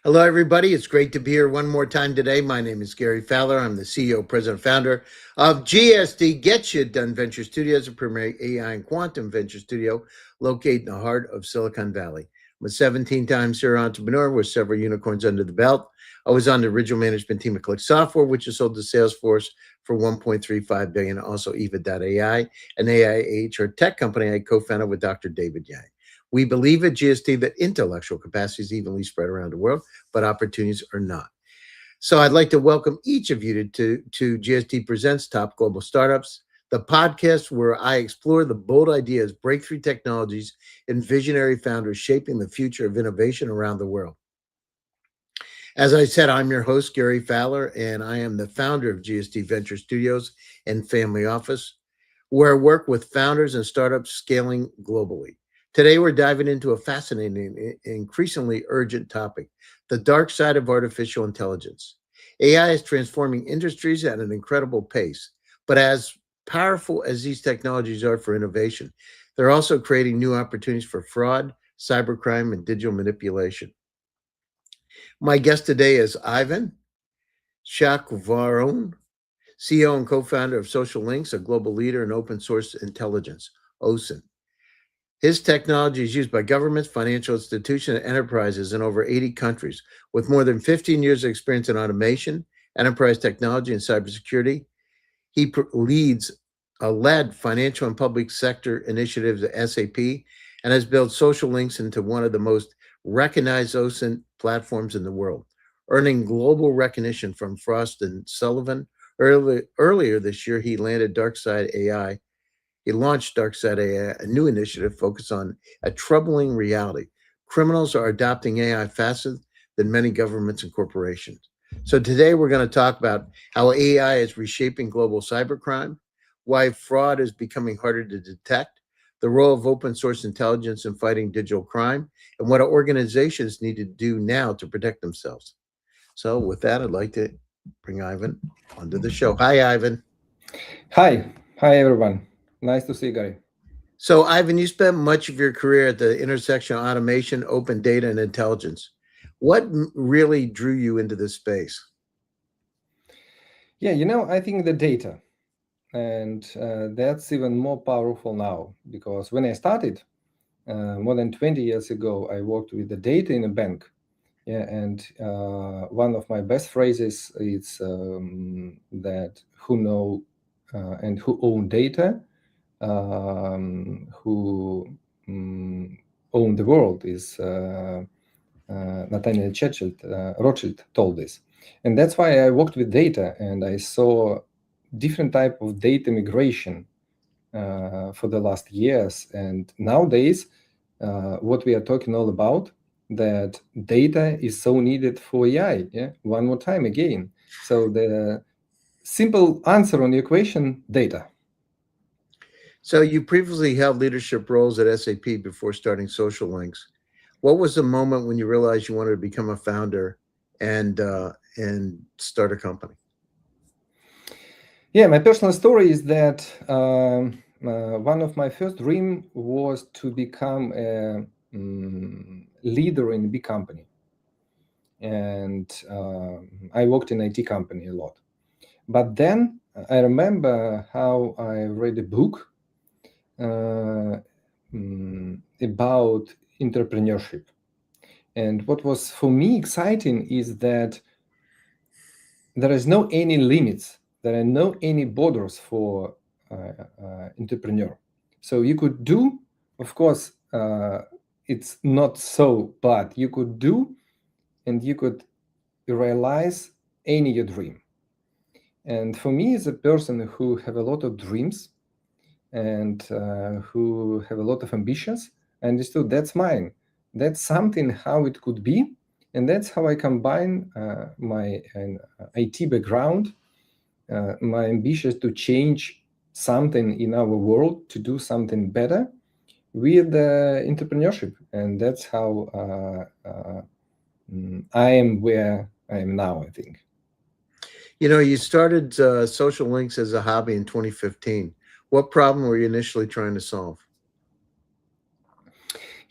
Hello, everybody. It's great to be here one more time today. My name is Gary Fowler. I'm the CEO, President, Founder of GSD Get You Done Venture Studios, a premier AI and quantum venture studio located in the heart of Silicon Valley. I'm a 17-time serial entrepreneur with several unicorns under the belt. I was on the original management team at Click Software, which is sold to Salesforce for $1.35 billion. Also, Eva.ai, an AI HR tech company I co-founded with Dr. David Yang. We believe at GST that intellectual capacity is evenly spread around the world, but opportunities are not. So I'd like to welcome each of you to GST Presents Top Global Startups, the podcast where I explore the bold ideas, breakthrough technologies, and visionary founders shaping the future of innovation around the world. As I said, I'm your host, Gary Fowler, and I am the founder of GST Venture Studios and Family Office, where I work with founders and startups scaling globally. Today, we're diving into a fascinating, increasingly urgent topic, the dark side of artificial intelligence. AI is transforming industries at an incredible pace, but as powerful as these technologies are for innovation, they're also creating new opportunities for fraud, cybercrime, and digital manipulation. My guest today is Ivan Shkvarun, CEO and co-founder of Social Links, a global leader in open source intelligence, OSINT. His technology is used by governments, financial institutions, and enterprises in over 80 countries. With more than 15 years of experience in automation, enterprise technology, and cybersecurity, he led financial and public sector initiatives at SAP and has built Social Links into one of the most recognized OSINT platforms in the world, earning global recognition from Frost and Sullivan. Earlier this year, he landed Darkside AI. He launched Darkside AI, a new initiative focused on a troubling reality. Criminals are adopting AI faster than many governments and corporations. So today we're going to talk about how AI is reshaping global cybercrime, why fraud is becoming harder to detect, the role of open source intelligence in fighting digital crime, and what organizations need to do now to protect themselves. So with that, I'd like to bring Ivan onto the show. Hi, Ivan. Hi everyone. Nice to see you, Gary. So, Ivan, you spent much of your career at the intersection of automation, open data, and intelligence. What really drew you into this space? Yeah, I think the data, and that's even more powerful now because when I started more than 20 years ago, I worked with the data in a bank. Yeah, and one of my best phrases is that who know and who own data, who own the world is Nathaniel Rothschild told this. And that's why I worked with data and I saw different type of data migration for the last years. And nowadays, what we are talking all about, that data is so needed for AI. Yeah, one more time again. So the simple answer on the equation, data. So, you previously held leadership roles at SAP before starting Social Links. What was the moment when you realized you wanted to become a founder and start a company? Yeah, my personal story is that one of my first dream was to become a leader in a big company, and I worked in IT company a lot. But then I remember how I read a book about entrepreneurship, and what was for me exciting is that there is no any limits, there are no any borders for entrepreneur. So you could do, of course, it's not so bad. You could do, and you could realize any your dream. And for me, as a person who have a lot of dreams and who have a lot of ambitions, I understood that's mine. That's something how it could be, and that's how I combine my IT background, my ambitions to change something in our world, to do something better with entrepreneurship, and that's how I am where I am now, I think. You started Social Links as a hobby in 2015. What problem were you initially trying to solve?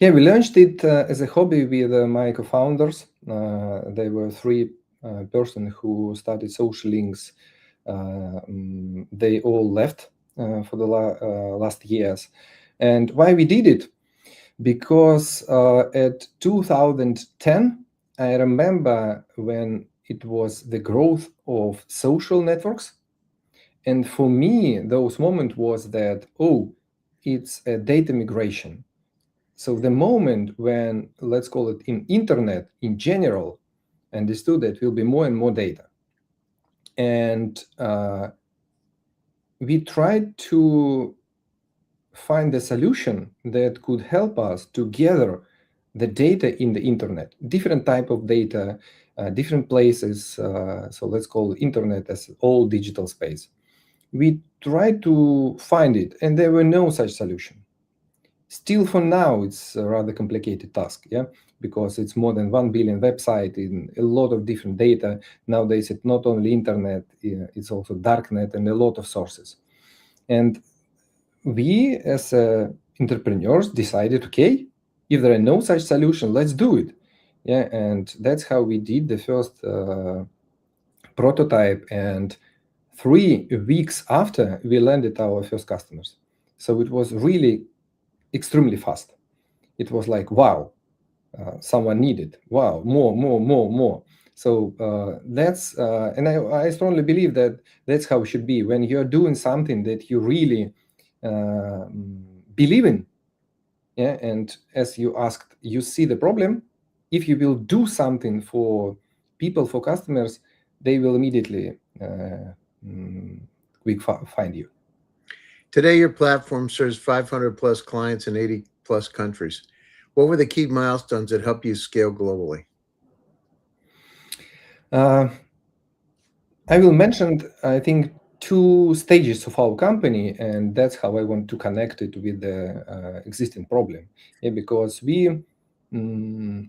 Yeah, we launched it as a hobby with my co-founders. There were three persons who started social links. They all left for the last years. And why we did it? Because at 2010, I remember when it was the growth of social networks. And for me, those moment was that, oh, it's a data migration. So the moment when, let's call it in internet in general, understood that will be more and more data. And we tried to find a solution that could help us to gather the data in the internet, different type of data, different places. So let's call internet as all digital space. We tried to find it, and there were no such solution. Still, for now, it's a rather complicated task, yeah, because it's more than 1 billion website in a lot of different data. Nowadays, it's not only internet, it's also darknet and a lot of sources. And we, as entrepreneurs, decided, okay, if there are no such solution, let's do it. Yeah, and that's how we did the first prototype. And 3 weeks after, we landed our first customers. So it was really extremely fast. It was like, wow, someone needed, wow, more. So that's, and I strongly believe that that's how it should be. When you're doing something that you really believe in, yeah, and as you asked, you see the problem, if you will do something for people, for customers, they will immediately find you. Today, your platform serves 500 plus clients in 80 plus countries. What were the key milestones that helped you scale globally? I will mention, I think, 2 stages of our company, and that's how I want to connect it with the existing problem. Yeah, because we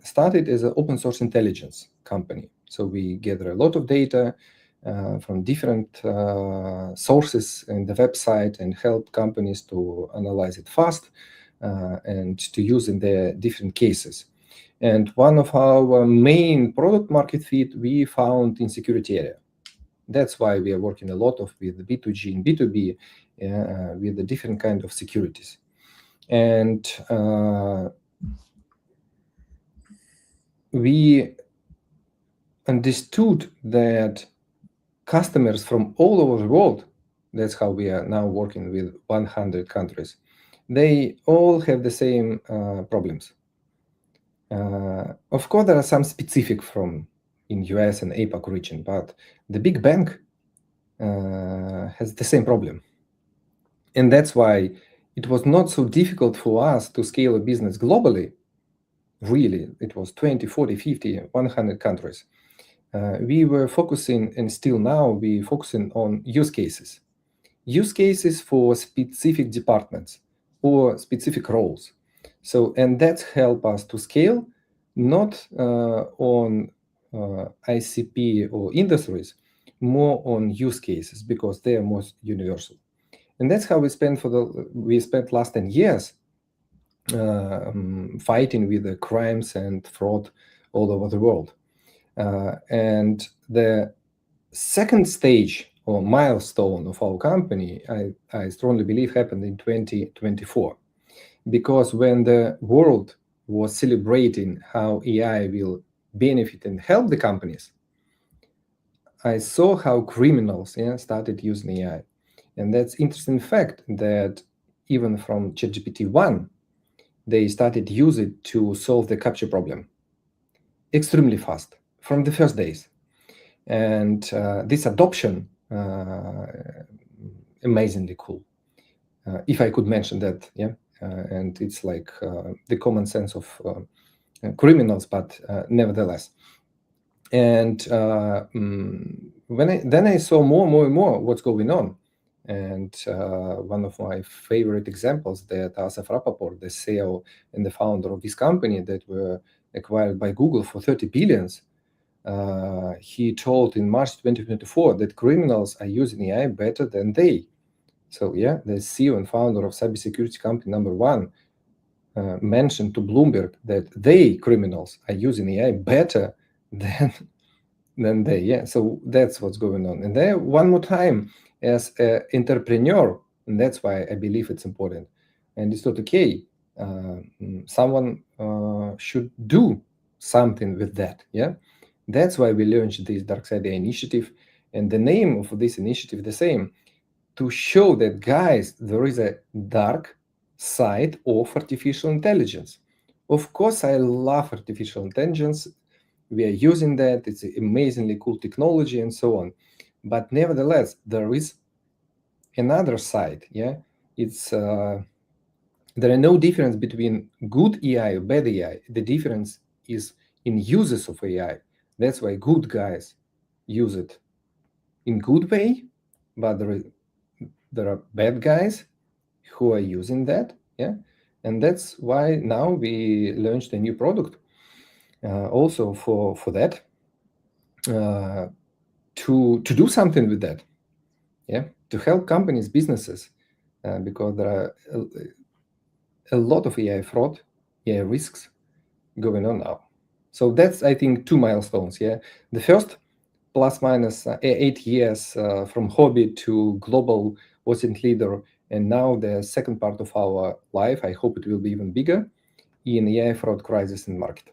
started as an open source intelligence company. So we gather a lot of data from different sources in the website and help companies to analyze it fast and to use in their different cases. And one of our main product market fit we found in security area. That's why we are working a lot with B2G and B2B with the different kind of securities. And we understood that customers from all over the world, that's how we are now working with 100 countries, they all have the same problems. Of course, there are some specific from in US and APAC region, but the big bank has the same problem. And that's why it was not so difficult for us to scale a business globally. Really, it was 20, 40, 50, 100 countries. We were focusing, and still now we focusing on use cases. Use cases for specific departments or specific roles. So, and that help us to scale, not on ICP or industries, more on use cases because they are most universal. And that's how we spent last 10 years fighting with the crimes and fraud all over the world. And the second stage or milestone of our company, I strongly believe, happened in 2024. Because when the world was celebrating how AI will benefit and help the companies, I saw how criminals started using AI. And that's interesting fact that even from ChatGPT 1, they started use it to solve the capture problem extremely fast from the first days. And this adoption, amazingly cool. If I could mention that, yeah. And it's like the common sense of criminals, but nevertheless. And then I saw more what's going on. And one of my favorite examples that Asaf Rapoport, the CEO and the founder of this company that were acquired by Google for 30 billions, he told in March 2024 that criminals are using AI better than they. So yeah, the CEO and founder of cybersecurity company number 1 mentioned to Bloomberg that they, criminals, are using AI better then so that's what's going on. And then one more time, as an entrepreneur, and that's why I believe it's important, and it's not okay. Someone should do something with that. Yeah, that's why we launched this Darkside AI Initiative, and the name of this initiative the same, to show that, guys, there is a dark side of artificial intelligence. Of course, I love artificial intelligence. We are using that. It's an amazingly cool technology and so on. But nevertheless, there is another side. Yeah, it's there are no difference between good AI or bad AI. The difference is in uses of AI. That's why good guys use it in good way, but there are bad guys who are using that. Yeah, and that's why now we launched a new product also for that, to do something with that. Yeah, to help companies, businesses, because there are a lot of AI fraud, AI risks going on now. So that's, I think, two milestones. Yeah, the first, plus minus 8 years from hobby to global OSINT leader, and now the second part of our life, I hope it will be even bigger, in AI fraud crisis in market.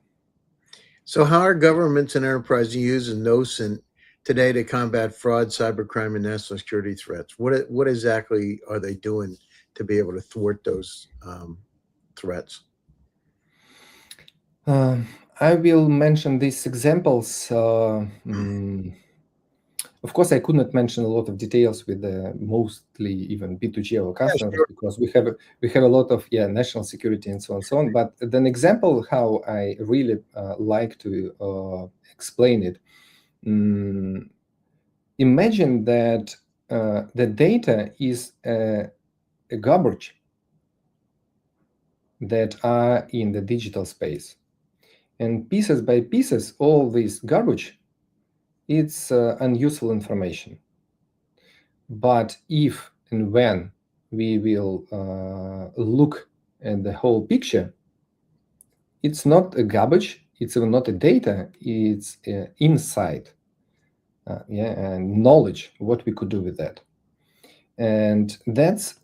So, how are governments and enterprises using NOSINT today to combat fraud, cybercrime, and national security threats? What exactly are they doing to be able to thwart those threats? I will mention these examples. Of course, I could not mention a lot of details with mostly even B2G our Yeah, customers, sure. because we have a lot of national security and so on and so on. But an example how I really like to explain it. Imagine that the data is a garbage that are in the digital space, and pieces by pieces, all this garbage, it's unuseful information. But if and when we will look at the whole picture, it's not a garbage, it's even not a data, it's insight, and knowledge, what we could do with that. And that's,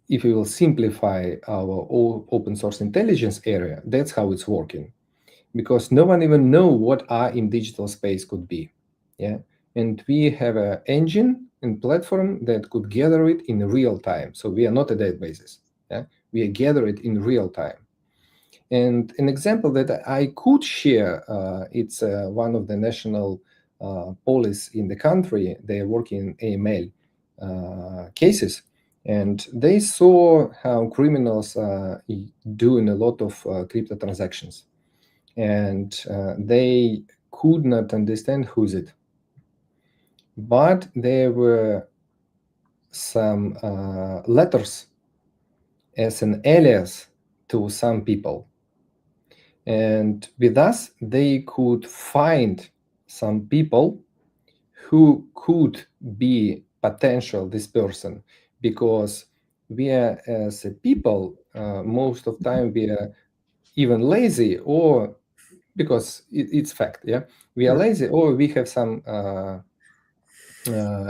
if we will simplify our open source intelligence area, that's how it's working. Because no one even know what are in digital space could be. Yeah, and we have an engine and platform that could gather it in real time. So we are not a databases. Yeah, we gather it in real time. And an example that I could share, it's one of the national police in the country. They are working AML cases, and they saw how criminals are doing a lot of crypto transactions, and they could not understand who's it. But there were some letters as an alias to some people. And with us, they could find some people who could be potential this person, because we are, as a people, most of time we are even lazy, or because it's fact. Yeah, we are lazy, or we have some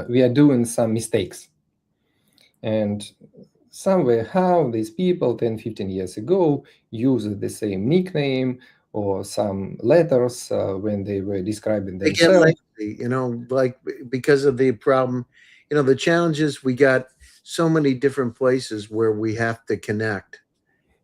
we are doing some mistakes. And somewhere how these people 10-15 years ago used the same nickname or some letters when they were describing They get themselves. lazy, like because of the problem. The challenges, we got so many different places where we have to connect.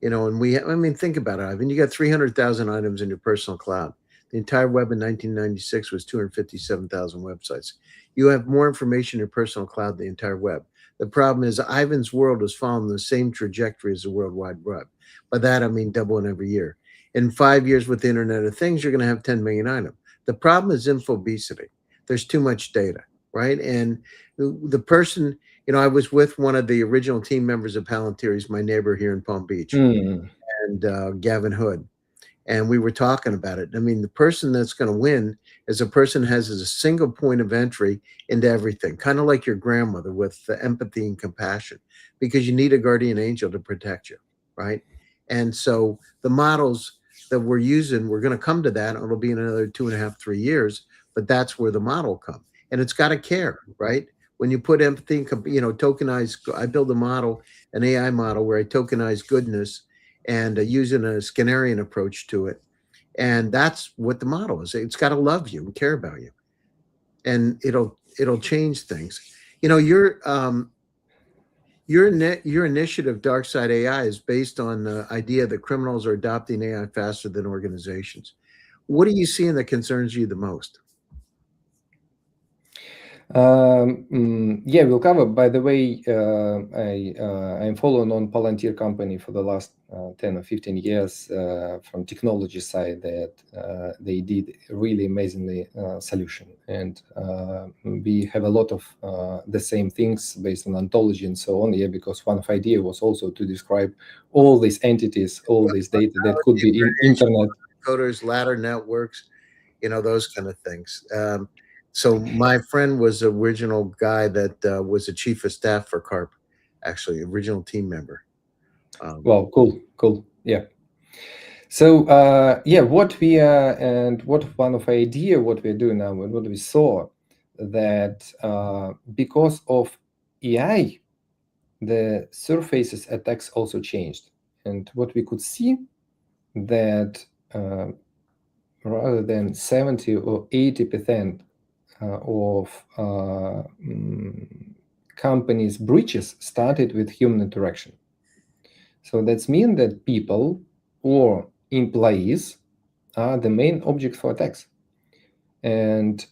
And I mean, think about it, Ivan. You got 300,000 items in your personal cloud. The entire web in 1996 was 257,000 websites. You have more information in your personal cloud than the entire web. The problem is Ivan's world is following the same trajectory as the World Wide Web. By that, I mean doubling every year. In 5 years with the Internet of Things, you're going to have 10 million items. The problem is infobesity. There's too much data, right? And the person, I was with one of the original team members of Palantir. He's my neighbor here in Palm Beach, Mm, and Gavin Hood. And we were talking about it. I mean, the person that's going to win is a person has a single point of entry into everything, kind of like your grandmother with empathy and compassion, because you need a guardian angel to protect you, right? And so the models that we're using, we're going to come to that. It'll be in another 2.5, 3 years, but that's where the model come, and it's got to care, right? When you put empathy, tokenize. I build a model, an AI model, where I tokenize goodness and using a Skinnerian approach to it, and that's what the model is. It's got to love you and care about you, and it'll change things. Your initiative, Darkside AI, is based on the idea that criminals are adopting AI faster than organizations. What do you see that concerns you the most? Yeah, we'll cover. By the way, I'm following on Palantir company for the last 10 or 15 years from technology side that they did really amazingly solution. And we have a lot of the same things based on ontology and so on. Yeah, because one of idea was also to describe all these entities, all this data that could be in internet. Coders, ladder networks, those kind of things. So my friend was the original guy that was the chief of staff for CARP, actually, original team member. Wow, cool. Yeah. So yeah, what we are and what one of idea what we're doing now and what we saw that because of AI, the surfaces attacks also changed, and what we could see that rather than 70 or 80% of companies' breaches started with human interaction. So that's mean that people or employees are the main object for attacks. And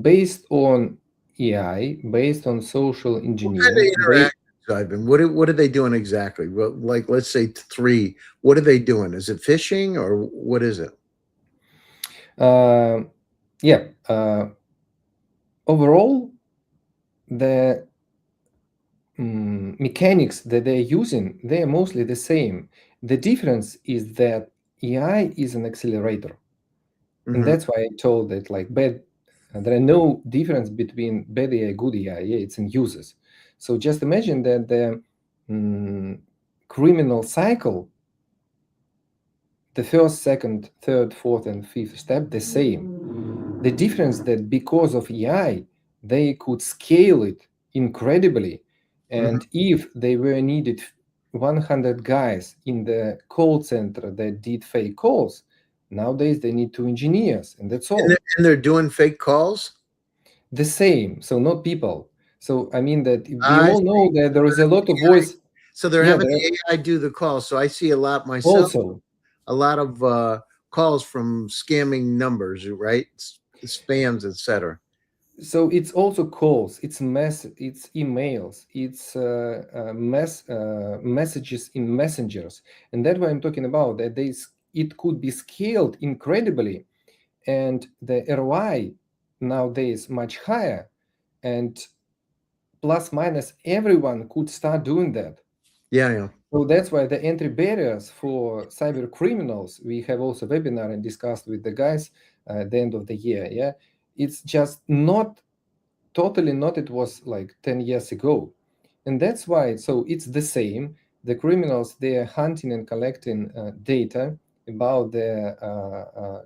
based on AI, based on social What kind of engineering, interactions, Ivan? What are they doing exactly? Well, like, let's say 3. What are they doing? Is it phishing or what is it? Yeah, overall, the mechanics that they're using, they are mostly the same. The difference is that AI is an accelerator. And Mm-hmm. that's why I told that like there are no difference between bad AI, good AI. Yeah, it's in users. So just imagine that the criminal cycle, the first, second, third, fourth, and fifth step, the same. The difference that because of AI, they could scale it incredibly. Mm-hmm. And if they were needed 100 guys in the call center that did fake calls, nowadays they need 2 engineers, and that's And they're, all. and they're doing fake calls. The same, so not people. So I mean that we I all know that there is a lot of voice. So they're Yeah, having there the AI do the calls. So I see a lot myself, also. a lot of calls from scamming numbers, right? Spams, etc. So it's also calls, it's it's emails, it's messages in messengers, and that's what I'm talking about. That it could be scaled incredibly, and the ROI nowadays much higher, and plus minus everyone could start doing that. Yeah. So that's why the entry barriers for cyber criminals, we have also webinar and discussed with the guys at the end of the year. Yeah, it's just not totally not it was like 10 years ago. And that's why, so it's the same. The criminals, they are hunting and collecting data about the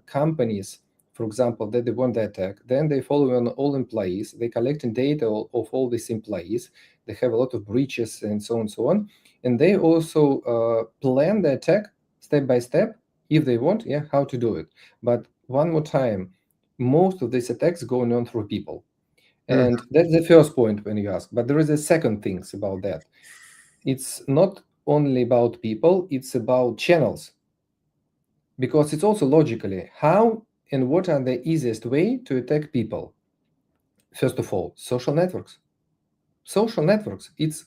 companies, for example, that they want to attack. Then they follow on all employees. They collecting data of all these employees. They have a lot of breaches and so on and so on. And they also plan the attack step by step, if they want, yeah, how to do it. But one more time, most of these attacks going on through people. Mhm. And that's the first point when you ask. But there is a second things about that. It's not only about people, it's about channels. Because it's also logically how and what are the easiest way to attack people. First of all, social networks. Social networks. It's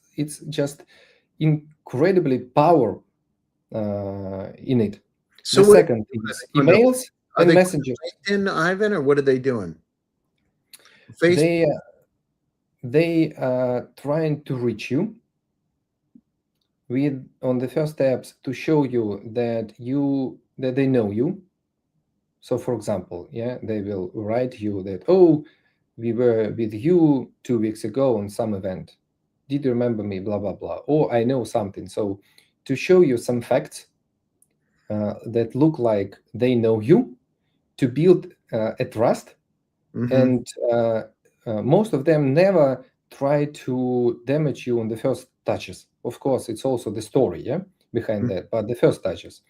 just incredibly power in it. So The what second thing is are they going emails Are and they messengers. going to LinkedIn, Ivan, or what are they doing? Facebook. They they are trying to reach you with on the first steps to show you that they know you. So for example, yeah, they will write you that, oh, we were with you 2 weeks ago on some event, did you remember me, blah blah blah, or I know something. So to show you some facts, that look like they know you, to build a trust. Mm-hmm. And most of them never try to damage you on the first touches. Of course, it's also the story, yeah, behind that, but the first touches.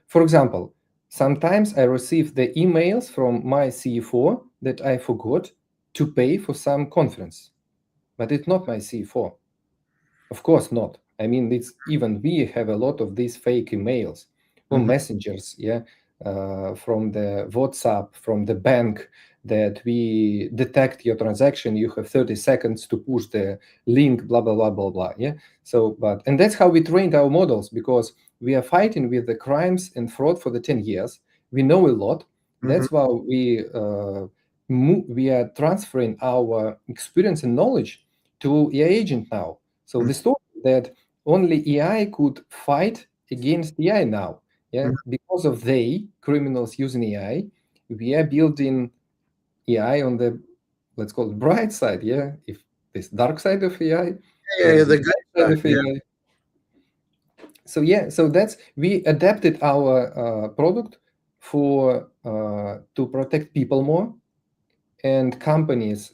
For example, sometimes I receive the emails from my CFO that I forgot to pay for some conference, but it's not my CFO. Of course not. I mean, it's even we have a lot of these fake emails or Mm-hmm. messengers, yeah, from the WhatsApp, from the bank, that we detect your transaction. You have 30 seconds to push the link, blah blah blah blah blah. Yeah. So, but and that's how we trained our models, because we are fighting with the crimes and fraud for the 10 years. We know a lot. Mm-hmm. That's why we are transferring our experience and knowledge to AI agent now. So the story that only AI could fight against AI now, yeah, Mm-hmm. because of they criminals using AI, we are building AI on the, let's call it, bright side, yeah, if this dark side of AI Yeah, or yeah, the the good bright side side. of Yeah. AI. So yeah, so that's we adapted our product for to protect people more and companies,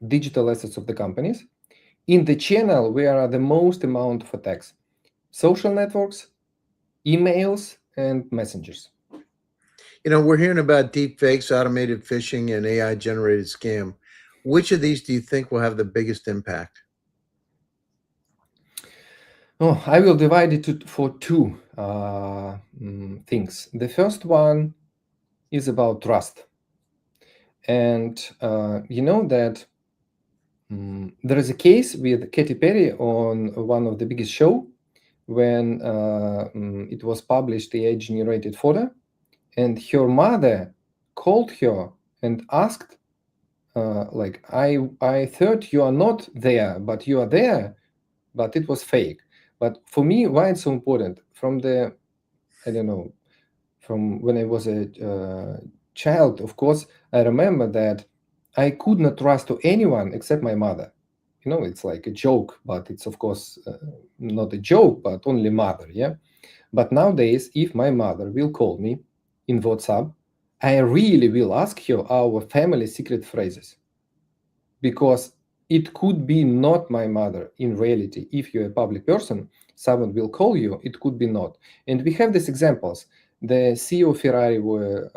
digital assets of the companies in the channel where are the most amount of attacks: social networks, emails, and messengers. We're hearing about deep fakes, automated phishing, and AI generated scam. Which of these do you think will have the biggest impact? Oh, I will divide it for two things. The first one is about trust. And you know that there is a case with Katy Perry on one of the biggest show when it was published the AI-generated photo, and her mother called her and asked, like, I thought you are not there, but you are there, but it was fake. But for me, why it's so important? From the, I don't know, from when I was a child, of course, I remember that I could not trust to anyone except my mother. You know, it's like a joke, but it's of course not a joke, but only mother, yeah. But nowadays, if my mother will call me in WhatsApp, I really will ask her our family secret phrases, because it could be not my mother in reality. If you're a public person, someone will call you, it could be not. And we have these examples. The CEO of Ferrari were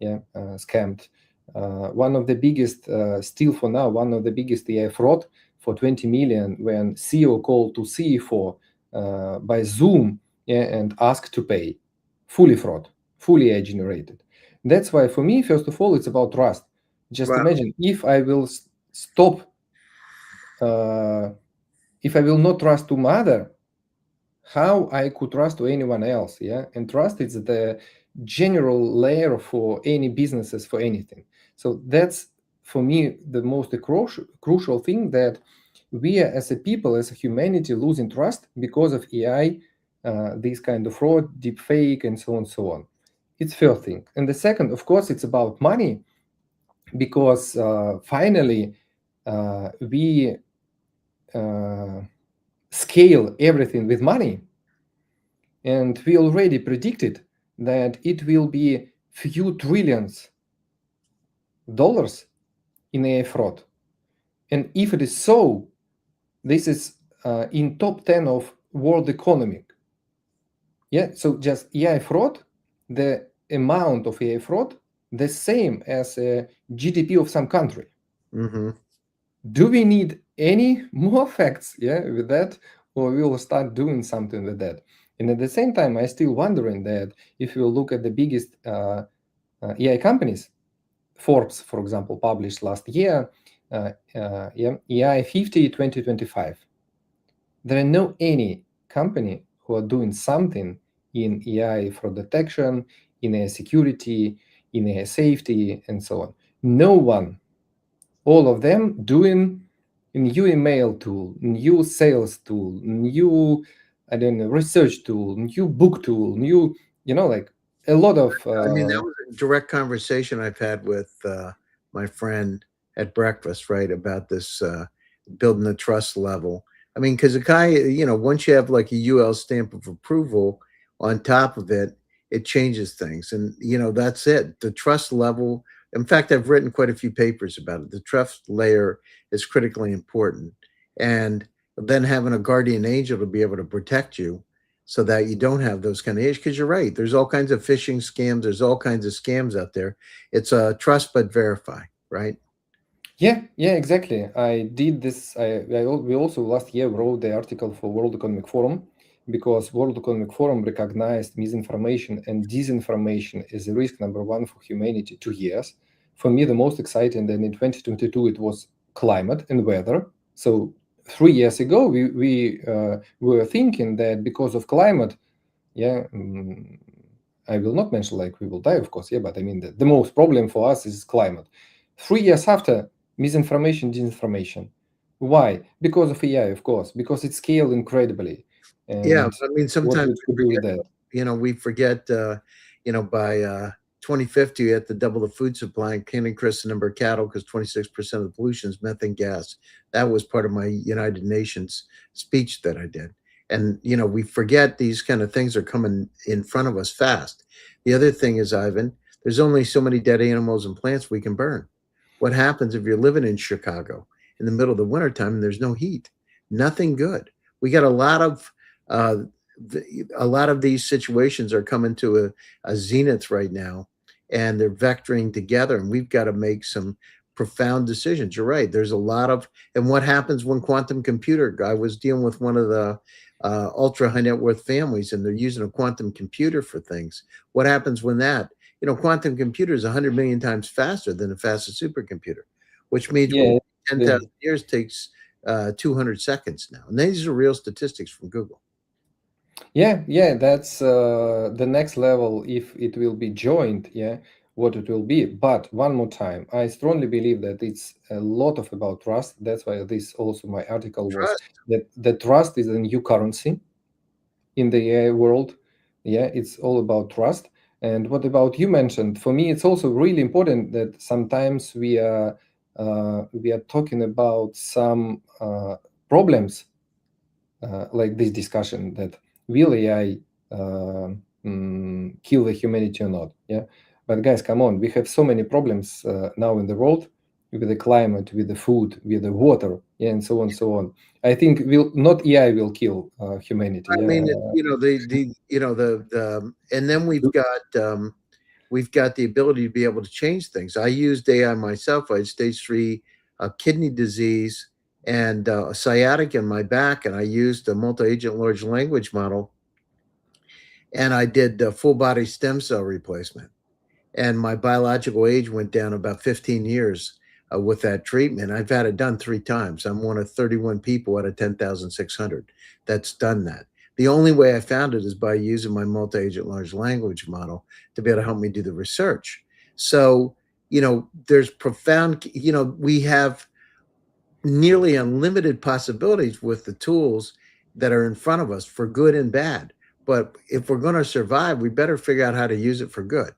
scammed. One of the biggest, still for now, one of the biggest AI fraud for 20 million, when CEO called to CFO by Zoom, yeah, and asked to pay. Fully fraud, fully AI generated. That's why for me, first of all, it's about trust. Just Wow. imagine if I will stop, uh, if I will not trust to mother, how I could trust to anyone else? Yeah, and trust is the general layer for any businesses, for anything. So that's for me the most crucial thing, that we are, as a people, as a humanity, losing trust because of AI, this kind of fraud, deep fake, and so on and so on. It's first thing. And the second, of course, it's about money, because finally we scale everything with money, and we already predicted that it will be few trillions dollars in AI fraud. And if it is so, this is in top 10 of world economy. Yeah, so just AI fraud, the amount of AI fraud, the same as a GDP of some country. Mm-hmm. Do we need any more facts, yeah, with that, or we will start doing something with that? And at the same time, I still wondering that if you look at the biggest AI companies, Forbes, for example, published last year, AI 50 2025. There are no any company who are doing something in AI fraud detection, in AI security, in AI safety, and so on. No one. All of them doing a new email tool, new sales tool, new, I don't know, research tool, new book tool, new, like a lot of I mean, that was a direct conversation I've had with my friend at breakfast, right, about this building the trust level. I mean, because a guy, once you have like a UL stamp of approval, on top of it, it changes things. And, that's it. The trust level. In fact, I've written quite a few papers about it. The trust layer is critically important. And then having a guardian angel to be able to protect you so that you don't have those kind of issues. Because you're right, there's all kinds of phishing scams, there's all kinds of scams out there. It's a trust but verify, right? Yeah, exactly. I did this. We also last year wrote the article for World Economic Forum because World Economic Forum recognized misinformation and disinformation as a risk number one for humanity 2 years. For me, the most exciting, then in 2022, it was climate and weather. So 3 years ago, we were thinking that because of climate, yeah, I will not mention like we will die, of course, yeah, but I mean the most problem for us is climate. 3 years after, misinformation, disinformation. Why? Because of AI, of course, because it scaled incredibly. Yeah, And I mean, what sometimes we could do with that? we forget, by 2050, we have to double the food supply and can increase the number of cattle because 26% of the pollution is methane gas. That was part of my United Nations speech that I did. And, we forget these kind of things are coming in front of us fast. The other thing is, Ivan, there's only so many dead animals and plants we can burn. What happens if you're living in Chicago in the middle of the wintertime and there's no heat? Nothing good. We got uh, a lot of these situations are coming to a zenith right now, and they're vectoring together, and we've got to make some profound decisions. You're right. There's a lot of, and what happens when quantum computer? I was dealing with one of the ultra high net worth families, and they're using a quantum computer for things. What happens when that? Quantum computer is 100 million times faster than the fastest supercomputer, which means Yeah, 10,000 years takes 200 seconds now. And these are real statistics from Google. yeah, that's the next level. If it will be joined, yeah, what it will be. But one more time, I strongly believe that it's a lot of about trust. That's why this also my article was Trust. that the trust is a new currency in the AI world. Yeah, it's all about trust. And what about you mentioned? For me, it's also really important that sometimes we are talking about some problems like this discussion that will AI kill the humanity or not? Yeah, but guys, come on, we have so many problems now in the world with the climate, with the food, with the water, yeah, and so on, so on. I think will not AI will kill humanity. I Yeah, mean, and then we've got the ability to be able to change things. I used AI myself. I had stage 3 kidney disease and sciatic in my back, and I used a multi-agent large language model, and I did full body stem cell replacement, and my biological age went down about 15 years with that treatment. I've had it done 3 times. I'm one of 31 people out of 10,600 that's done that. The only way I found it is by using my multi-agent large language model to be able to help me do the research. So, there's profound, we have nearly unlimited possibilities with the tools that are in front of us for good and bad. But if we're going to survive, we better figure out how to use it for good,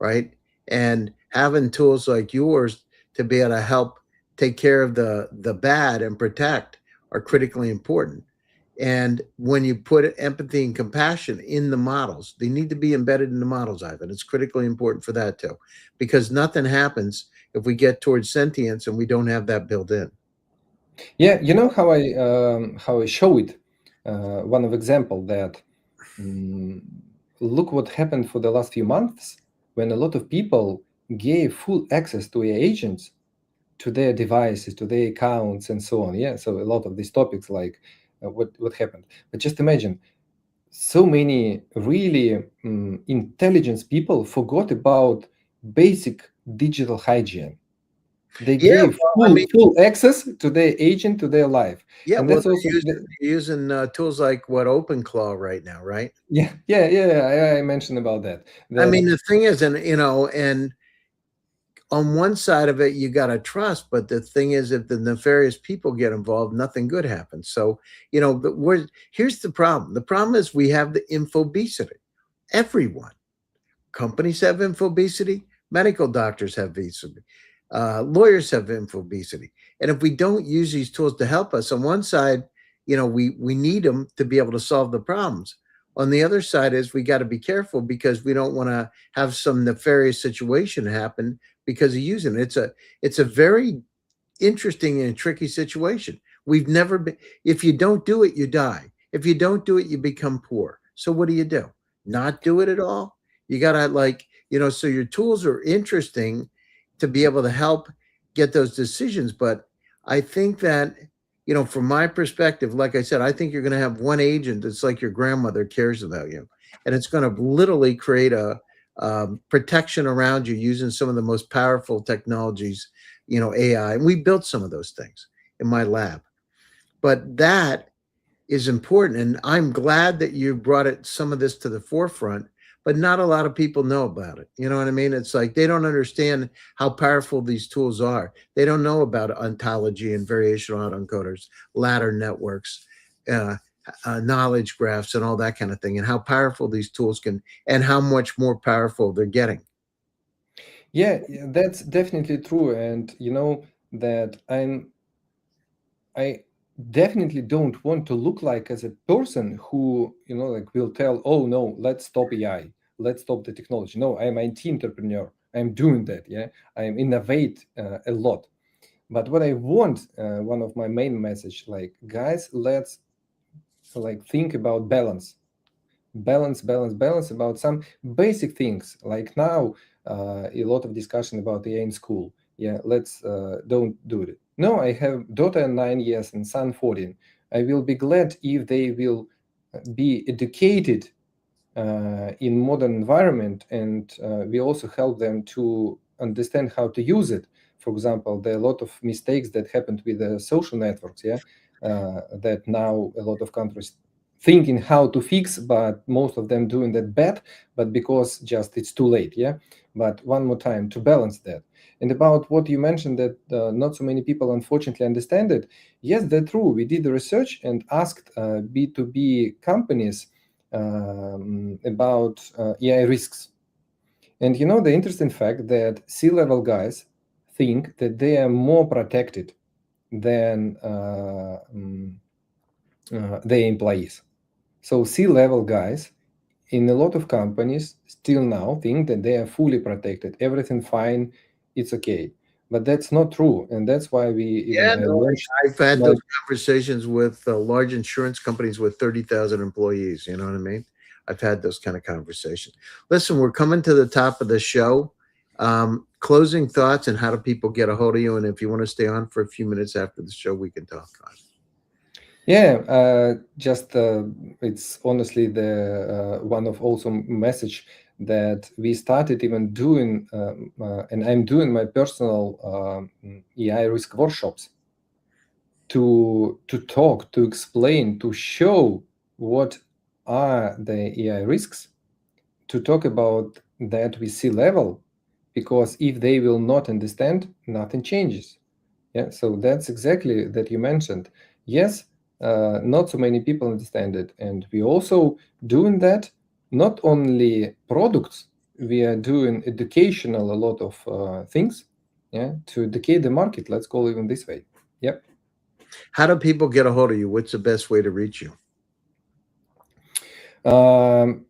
right? And having tools like yours to be able to help take care of the bad and protect are critically important. And when you put empathy and compassion in the models, they need to be embedded in the models, Ivan. It's critically important for that too, because nothing happens if we get towards sentience and we don't have that built in. yeah. You know how I show it. One of example that mm, look what happened for the last few months when a lot of people gave full access to AI agents to their devices, to their accounts, and so on. Yeah, so a lot of these topics, like what happened. But just imagine, so many really intelligent people forgot about basic digital hygiene. They Yeah, gave well, I mean, full access to their agent, to their life, yeah, and well, that's also they're using tools like what OpenClaw right now, right? yeah. I mentioned about that. I That mean, the thing is, and on one side of it, you got to trust, but the thing is, if the nefarious people get involved, nothing good happens. So, but here's the problem. The problem is we have the infobesity. Everyone, companies have infobesity, medical doctors have obesity, lawyers have infobesity, and if we don't use these tools to help us, on one side, we need them to be able to solve the problems. On the other side is we got to be careful because we don't want to have some nefarious situation happen because of using it. It's a very interesting and tricky situation. We've never been, if you don't do it, you die. If you don't do it, you become poor. So what do you do? Not do it at all? You got to so your tools are interesting to be able to help get those decisions. But I think that, from my perspective, like I said, I think you're going to have one agent that's like your grandmother cares about you. And it's going to literally create a protection around you using some of the most powerful technologies, AI. And we built some of those things in my lab. But that is important. And I'm glad that you brought some of this to the forefront, but not a lot of people know about it. You know what I mean? It's like they don't understand how powerful these tools are. They don't know about ontology and variational autoencoders, ladder networks, uh, knowledge graphs, and all that kind of thing, and how powerful these tools can, and how much more powerful they're getting. Yeah, that's definitely true. And you know that I definitely don't want to look like as a person who, like will tell, oh no, let's stop AI, let's stop the technology. No, I'm an IT entrepreneur. I'm doing that. Yeah, I'm innovate a lot. But what I want, one of my main message, like guys, let's like think about balance about some basic things. Like now, a lot of discussion about AI in school. Yeah, let's don't do it. No, I have daughter 9 years and son 14. I will be glad if they will be educated in modern environment, and we also help them to understand how to use it. For example, there are a lot of mistakes that happened with the social networks, yeah, that now a lot of countries thinking how to fix, but most of them doing that bad, but because just it's too late, yeah. But one more time to balance that. And about what you mentioned, that not so many people unfortunately understand it. Yes, that's true. We did the research and asked B2B companies about AI risks. And the interesting fact that C-level guys think that they are more protected than their employees. So C-level guys in a lot of companies still now think that they are fully protected, everything fine, it's okay. But that's not true, and that's why we even Yeah, I no, launched I've had my those conversations with large insurance companies with 30,000 employees. You know what I mean? I've had those kind of conversations. Listen, we're coming to the top of the show. Closing thoughts, and how do people get a hold of you? And if you want to stay on for a few minutes after the show, we can talk on it. Yeah, just it's honestly the one of awesome message that we started even doing, and I'm doing my personal AI risk workshops to talk, to explain, to show what are the AI risks, to talk about that with C-level, because if they will not understand, nothing changes. Yeah, so that's exactly that you mentioned. Yes, not so many people understand it, and we also doing that. Not only products, we are doing educational a lot of things. Yeah, to educate the market. Let's call it even this way. Yep. How do people get a hold of you? What's the best way to reach you? Um,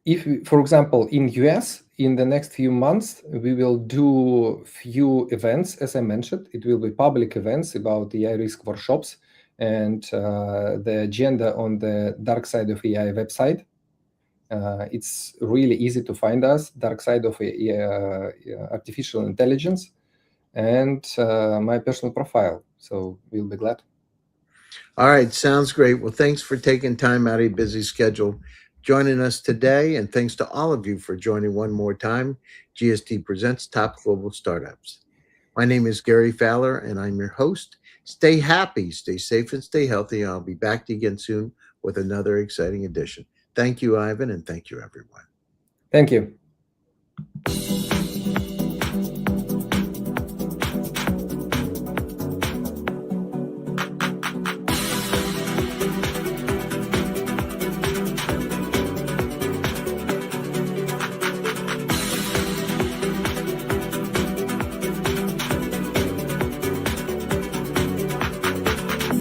if, for example, in US, in the next few months, we will do few events. As I mentioned, it will be public events about the AI risk workshops, and the agenda on the Darkside of AI website. It's really easy to find us, Darkside of AI, artificial intelligence, and my personal profile. So we'll be glad. All right, sounds great. Well, thanks for taking time out of your busy schedule, joining us today. And thanks to all of you for joining one more time. GST presents Top Global Startups. My name is Gary Fowler, and I'm your host. Stay happy, stay safe, and stay healthy. I'll be back to you again soon with another exciting edition. Thank you, Ivan, and thank you, everyone. Thank you.